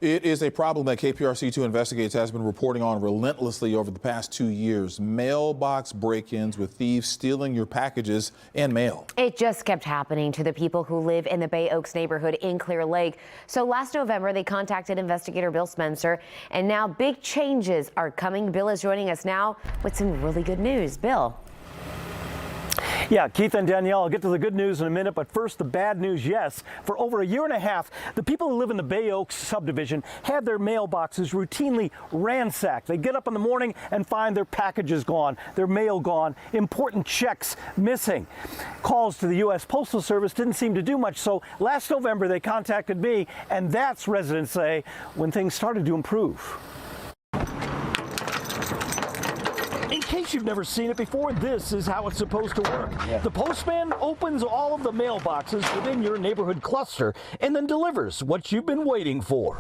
It is a problem that KPRC2 Investigates has been reporting on relentlessly over the past 2 years. Mailbox break-ins with thieves stealing your packages and mail. It just kept happening to the people who live in the Bay Oaks neighborhood in Clear Lake. So last November, they contacted investigator Bill Spencer, and now big changes are coming. Bill is joining us now with some really good news. Bill. Yeah, Keith and Danielle, I'll get to the good news in a minute, but first the bad news. Yes, for over a year and a half, the people who live in the Bay Oaks subdivision had their mailboxes routinely ransacked. They get up in the morning and find their packages gone, their mail gone, important checks missing. Calls to the U.S. Postal Service didn't seem to do much, so last November they contacted me, and that's, residents say, when things started to improve. In case you've never seen it before, this is how it's supposed to work. The postman opens all of the mailboxes within your neighborhood cluster and then delivers what you've been waiting for.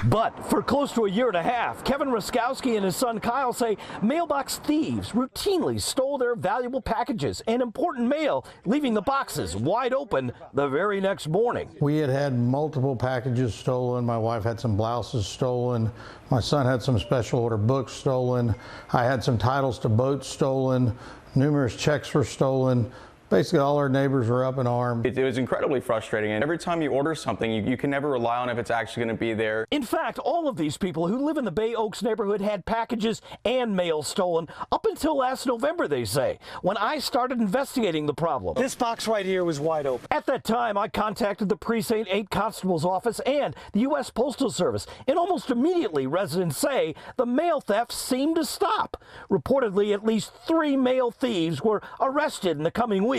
But for close to a year and a half, Kevin Ruskowski and his son Kyle say mailbox thieves routinely stole their valuable packages and important mail, leaving the boxes wide open the very next morning. We had multiple packages stolen. My wife had some blouses stolen. My son had some special order books stolen. I had some titles to boats stolen. Numerous checks were stolen. Basically, all our neighbors were up in arms. It was incredibly frustrating, and every time you order something, you can never rely on if it's actually going to be there. In fact, all of these people who live in the Bay Oaks neighborhood had packages and mail stolen up until last November, they say, when I started investigating the problem. This box right here was wide open. At that time, I contacted the Precinct 8 Constable's office and the U.S. Postal Service, and almost immediately, residents say the mail theft seemed to stop. Reportedly, at least 3 mail thieves were arrested in the coming weeks.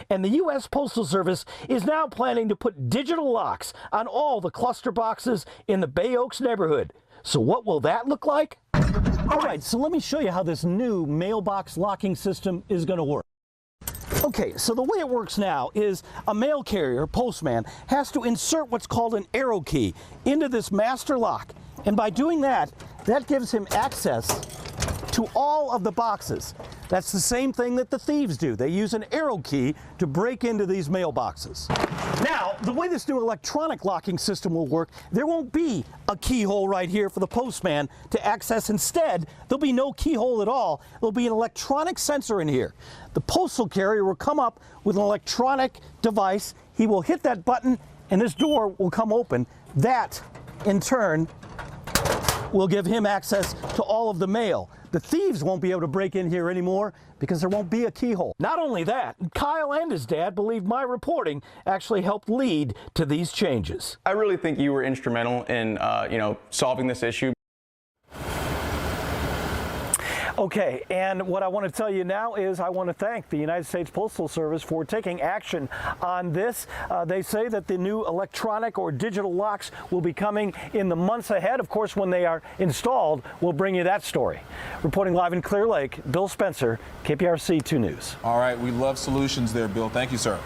And the U.S. Postal Service is now planning to put digital locks on all the cluster boxes in the Bay Oaks neighborhood. So what will that look like? All right, so let me show you how this new mailbox locking system is going to work. Okay, so the way it works now is a mail carrier, postman, has to insert what's called an arrow key into this master lock. And by doing that, that gives him access to all of the boxes. That's the same thing that the thieves do. They use an arrow key to break into these mailboxes. Now, the way this new electronic locking system will work, there won't be a keyhole right here for the postman to access. Instead, there'll be no keyhole at all. There'll be an electronic sensor in here. The postal carrier will come up with an electronic device. He will hit that button and this door will come open. That, in turn, will give him access to all of the mail. The thieves won't be able to break in here anymore because there won't be a keyhole. Not only that, Kyle and his dad believe my reporting actually helped lead to these changes. I really think you were instrumental in, solving this issue. Okay, and what I want to tell you now is I want to thank the United States Postal Service for taking action on this. They say that the new electronic or digital locks will be coming in the months ahead. Of course, when they are installed, we'll bring you that story. Reporting live in Clear Lake, Bill Spencer, KPRC 2 News. All right, we love solutions there, Bill. Thank you, sir.